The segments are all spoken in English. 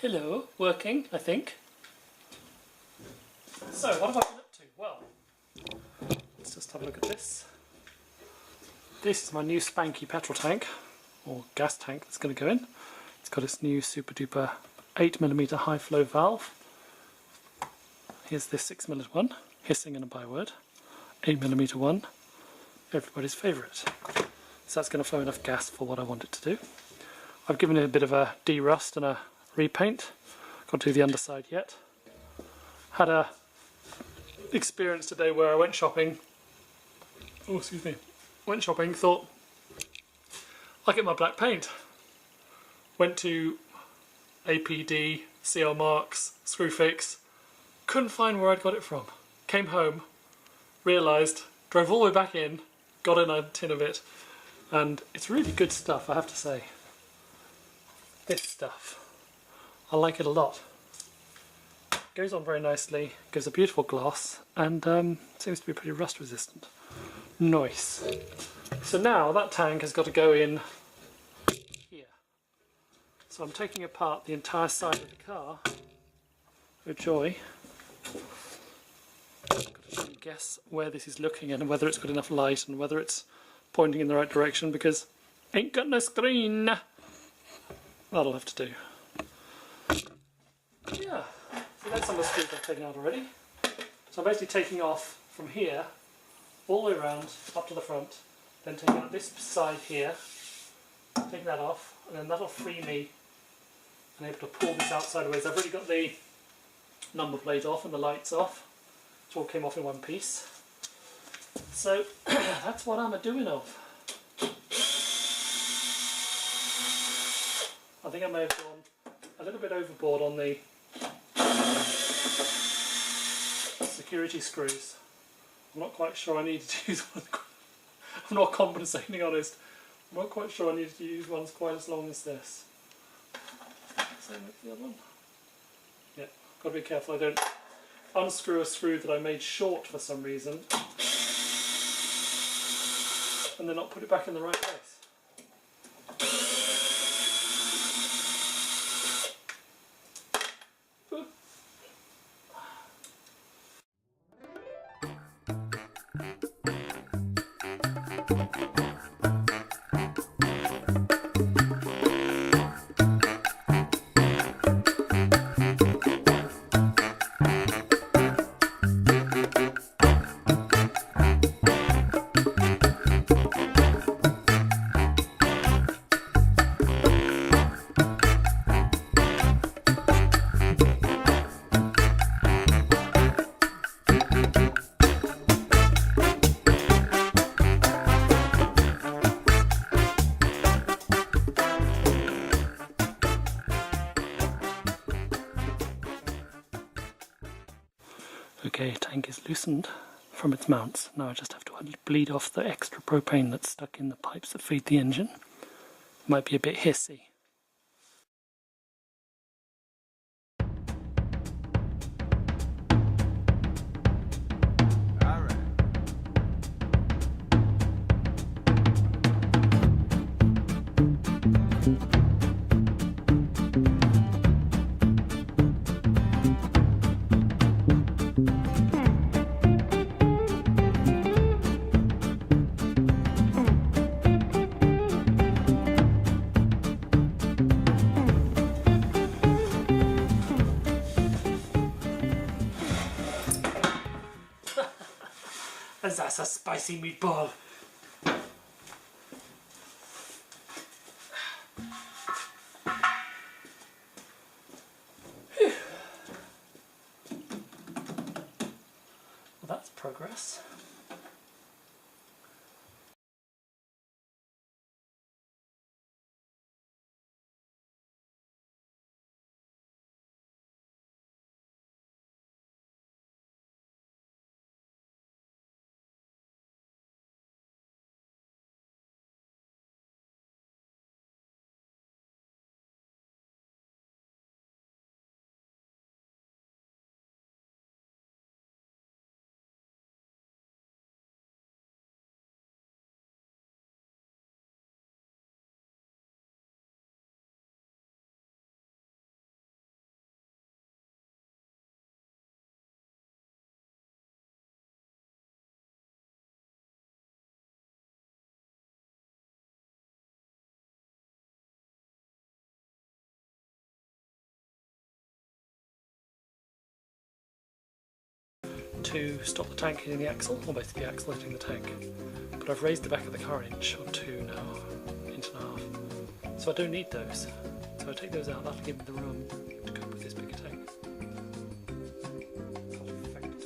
Hello, working, I think. So, what have I been up to? Well, let's just have a look at this. This is my new spanky petrol tank, or gas tank that's going to go in. It's got its new super duper 8mm high flow valve. Here's this 6mm one, hissing in a byword. 8mm one, everybody's favourite. So that's going to flow enough gas for what I want it to do. I've given it a bit of a de-rust and a repaint. Got to do the underside yet. Had a experience today where I went shopping. Oh, excuse me. Went shopping, thought I'll get my black paint. Went to APD, CL Marks, Screwfix. Couldn't find where I'd got it from. Came home, realised, drove all the way back in, got in a tin of it, and it's really good stuff, I have to say. This stuff. I like it a lot. Goes on very nicely, gives a beautiful gloss, and seems to be pretty rust resistant. Nice. So now that tank has got to go in here. So I'm taking apart the entire side of the car. Oh joy. I've got to try and guess where this is looking and whether it's got enough light and whether it's pointing in the right direction, because ain't got no screen. That'll have to do. Yeah, so that's some of the screws I've taken out already. So I'm basically taking off from here all the way around up to the front, then taking out this side here, taking that off, and then that'll free me and able to pull this out sideways. I've already got the number plate off and the lights off. It all came off in one piece. So that's what I'm a-doing of. I think I may have gone a little bit overboard on the security screws. I'm not quite sure I needed to use one. I'm not compensating, honest. I'm not quite sure I needed to use ones quite as long as this. Same with the other one. Yeah, got to be careful I don't unscrew a screw that I made short for some reason and then not put it back in the right place. Okay, tank is loosened from its mounts. Now I just have to bleed off the extra propane that's stuck in the pipes that feed the engine. Might be a bit hissy. That's a spicy meatball. Well, that's progress. to stop the tank hitting the axle, or basically the axle hitting the tank. But I've raised the back of the car an inch or two now, inch and a half. So I don't need those. So I take those out, that'll give me the room to cope with this bigger tank. Perfect.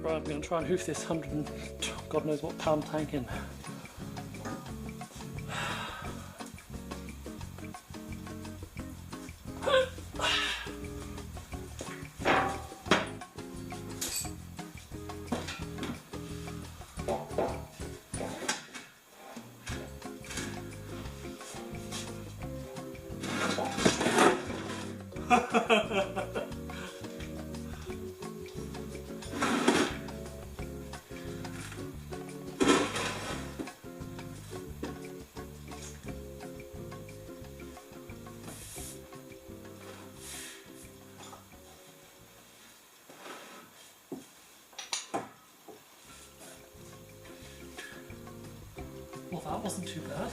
Right, I'm going to try and hoof this 100 and God knows what pound tank in. Well, that wasn't too bad.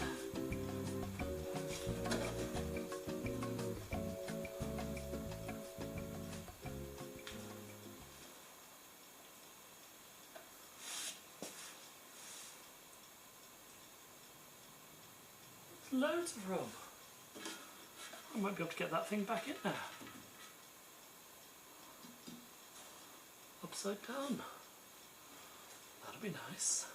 Loads of room. I might be able to get that thing back in there. Upside down. That'll be nice.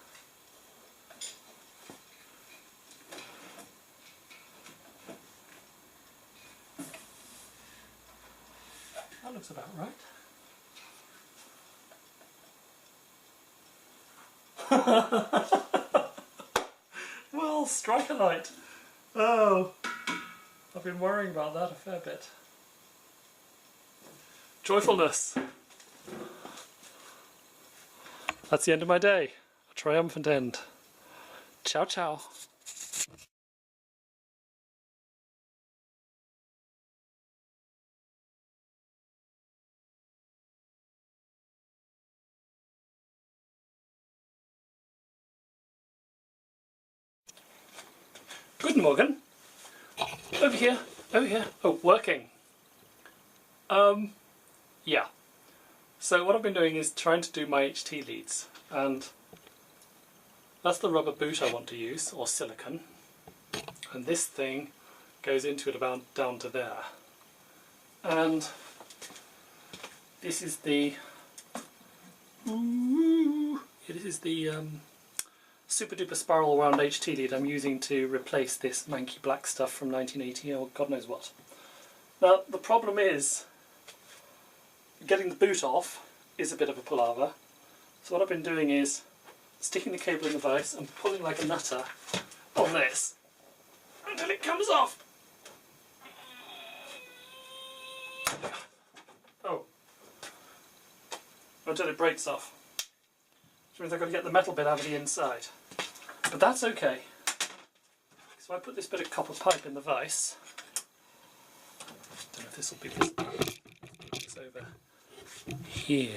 That looks about right. Well, strike a light. Oh, I've been worrying about that a fair bit. Joyfulness. That's the end of my day. A triumphant end. Ciao, ciao. Guten Morgen. Over here, over here. Oh, working. Yeah. So what I've been doing is trying to do my HT leads, and that's the rubber boot I want to use, or silicone. And this thing goes into it about down to there. And this is the super duper spiral wound HT lead I'm using to replace this manky black stuff from 1980 or God knows what. Now the problem is getting the boot off is a bit of a palaver, so what I've been doing is sticking the cable in the vise and pulling like a nutter on this until it comes off. Oh, until it breaks off. Which means I've got to get the metal bit out of the inside. But that's okay. So I put this bit of copper pipe in the vise. Don't know if this will be this over here.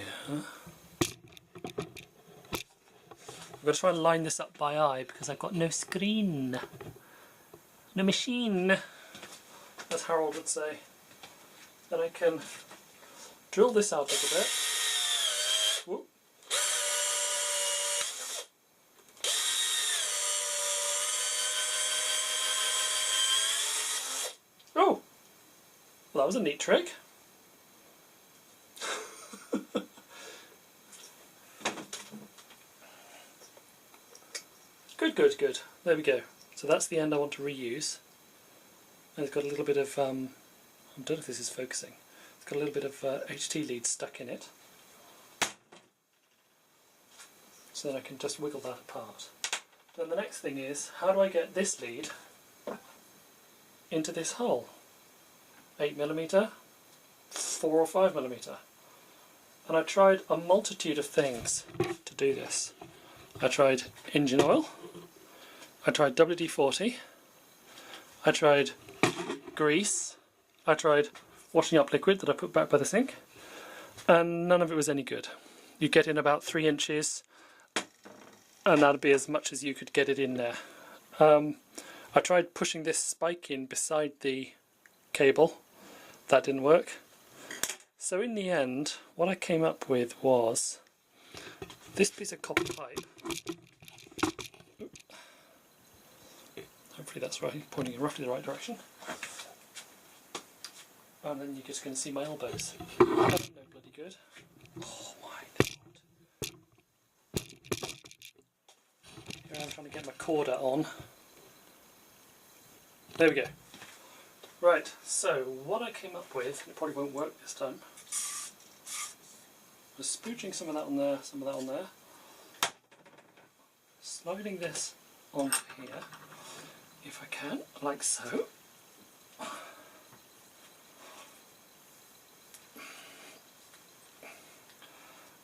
I've got to try and line this up by eye because I've got no screen. No machine, as Harold would say. Then I can drill this out a little bit. Whoop. Oh! Well, that was a neat trick. Good, good, good. There we go. So that's the end I want to reuse. And it's got a little bit of, I don't know if this is focusing, it's got a little bit of HT lead stuck in it. So then I can just wiggle that apart. Then the next thing is, how do I get this lead into this hole? 8mm, 4 or 5mm. And I tried a multitude of things to do this. I tried engine oil, I tried WD-40, I tried grease, I tried washing up liquid that I put back by the sink, and none of it was any good. You get in about 3 inches and that'd be as much as you could get it in there. I tried pushing this spike in beside the cable, that didn't work. So in the end, what I came up with was this piece of copper pipe. Hopefully that's right, pointing in roughly the right direction. And then you're just going to see my elbows. No bloody good. Oh my God. Here I'm trying to get my corder on. There we go. Right, so what I came up with, and it probably won't work this time, was spooching some of that on there, some of that on there, sliding this onto here, if I can, like so.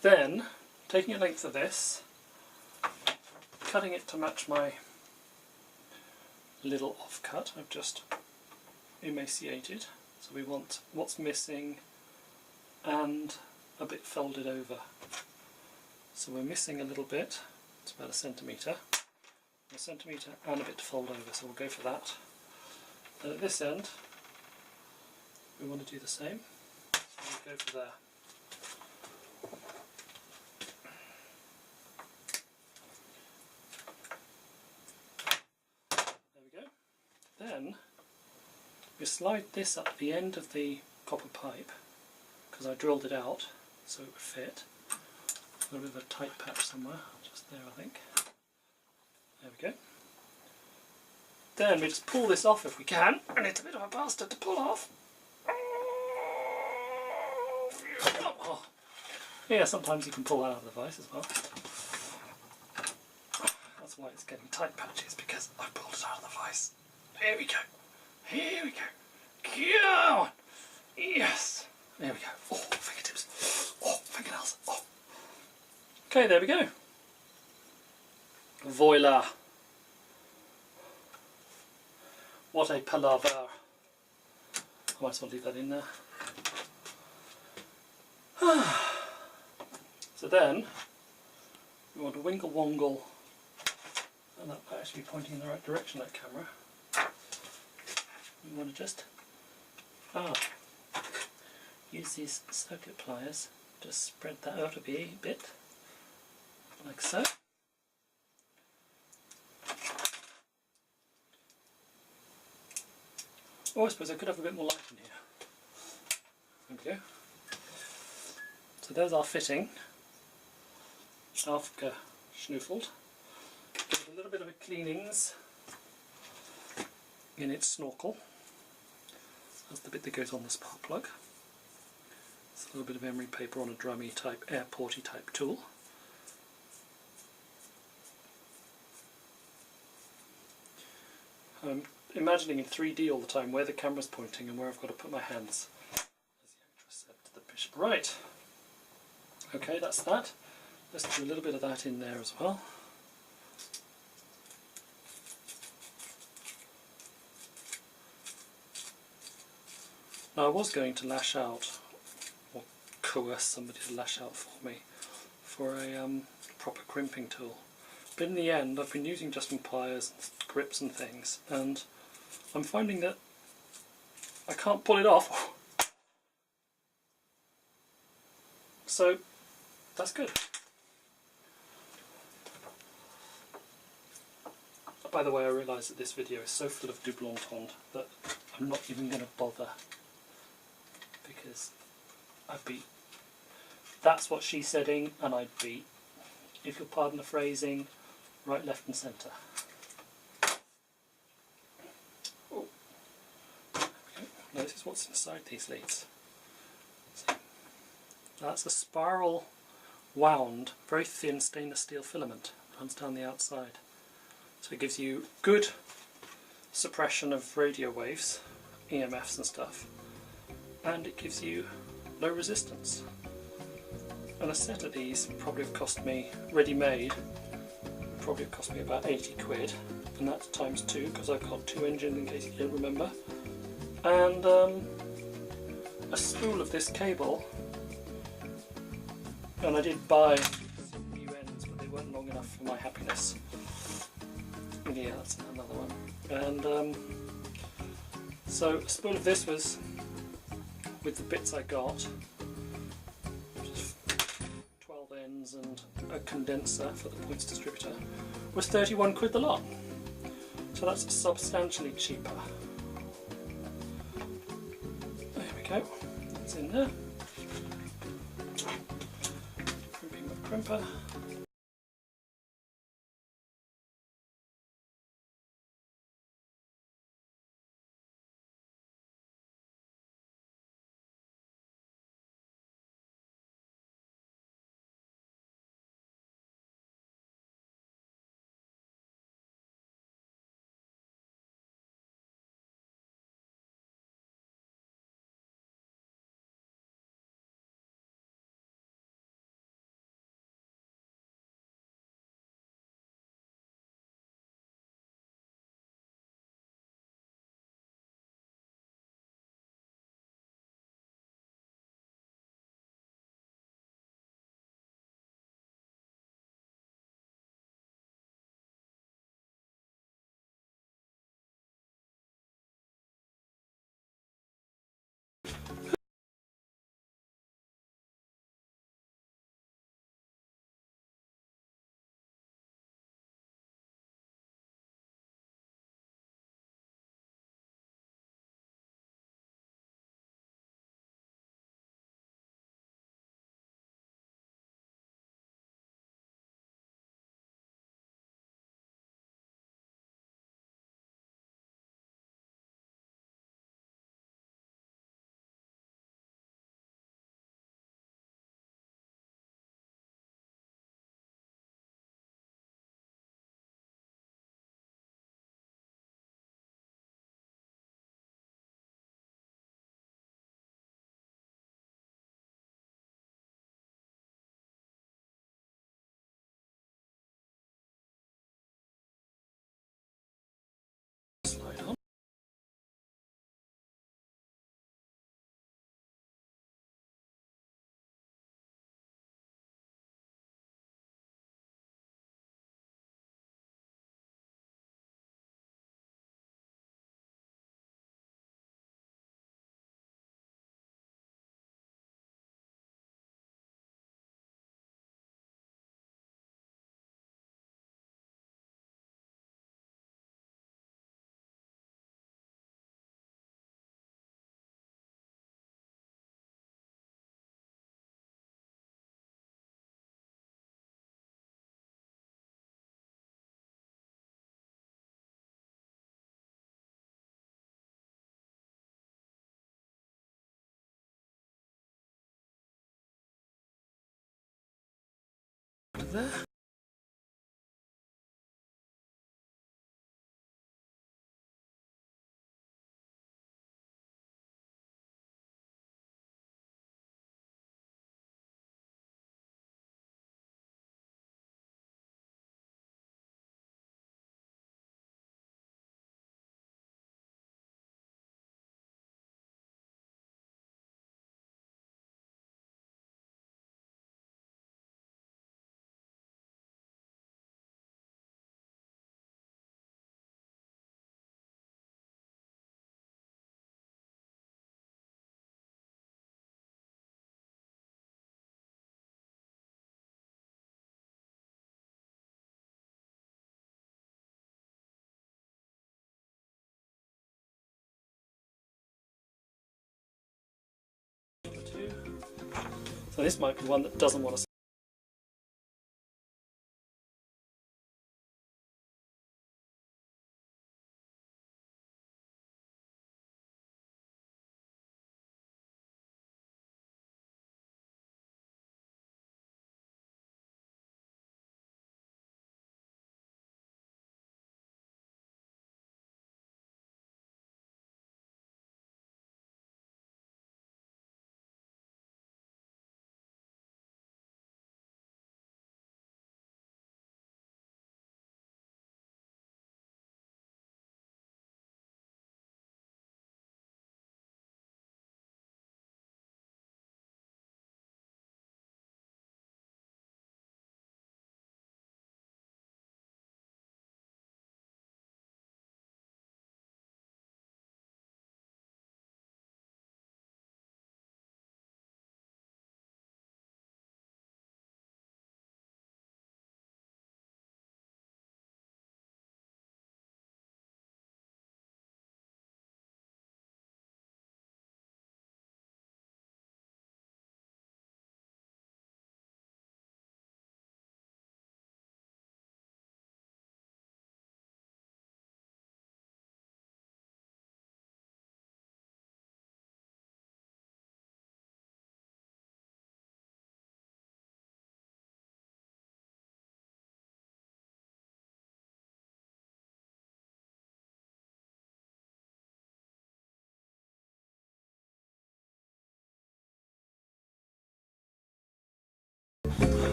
Then, taking a length of this, cutting it to match my little offcut I've just emaciated. So we want what's missing and a bit folded over. So we're missing a little bit, it's about a centimetre and a bit to fold over, so we'll go for that. And at this end, we want to do the same, so we'll go for there. Then we slide this up the end of the copper pipe, because I drilled it out so it would fit. A little bit of a tight patch somewhere, just there I think. There we go. Then we just pull this off if we can, and it's a bit of a bastard to pull off. Oh. Yeah, sometimes you can pull out of the vise as well. That's why it's getting tight patches, because I pulled it out of the vise. Here we go. Here we go. Come on. Yes. There we go. Oh, fingertips. Oh, fingernails. Oh. Okay, there we go. Voila. What a palaver. I might as well leave that in there. So then, we want to winkle wongle, and that might actually be pointing in the right direction, that camera. You want to just use these circuit pliers to spread that out a bit, like so. Oh, I suppose I could have a bit more light in here. There we go. So there's our fitting, aufgeschnüffelt. Give it a little bit of a cleanings in its snorkel. That's the bit that goes on the spark plug. It's a little bit of emery paper on a drummy type, airporty type tool. I'm imagining in 3D all the time where the camera's pointing and where I've got to put my hands, as the actress said to the bishop. Right, okay, that's that. Let's do a little bit of that in there as well. Now I was going to lash out, or coerce somebody to lash out for me, for a proper crimping tool. But in the end I've been using just some pliers and grips and things, and I'm finding that I can't pull it off. So that's good. By the way, I realise that this video is so full of double entendre that I'm not even going to bother, because I'd be, that's what she's saying, and I'd be, if you'll pardon the phrasing, right, left and centre. Oh. Okay. Notice what's inside these leads. So, that's a spiral wound, very thin stainless steel filament that runs down the outside. So it gives you good suppression of radio waves, EMFs and stuff, and it gives you low resistance. And a set of these probably have cost me, ready-made, probably have cost me about 80 quid, and that's times 2 because I've got 2 engines in case you don't remember, and a spool of this cable, and I did buy some new ends but they weren't long enough for my happiness. Yeah, that's another one. And so a spool of this was, with the bits I got, condenser for the points distributor was 31 quid the lot. So that's substantially cheaper. There we go, it's in there. Crimping with crimper. Slide on. There. So this might be one that doesn't want to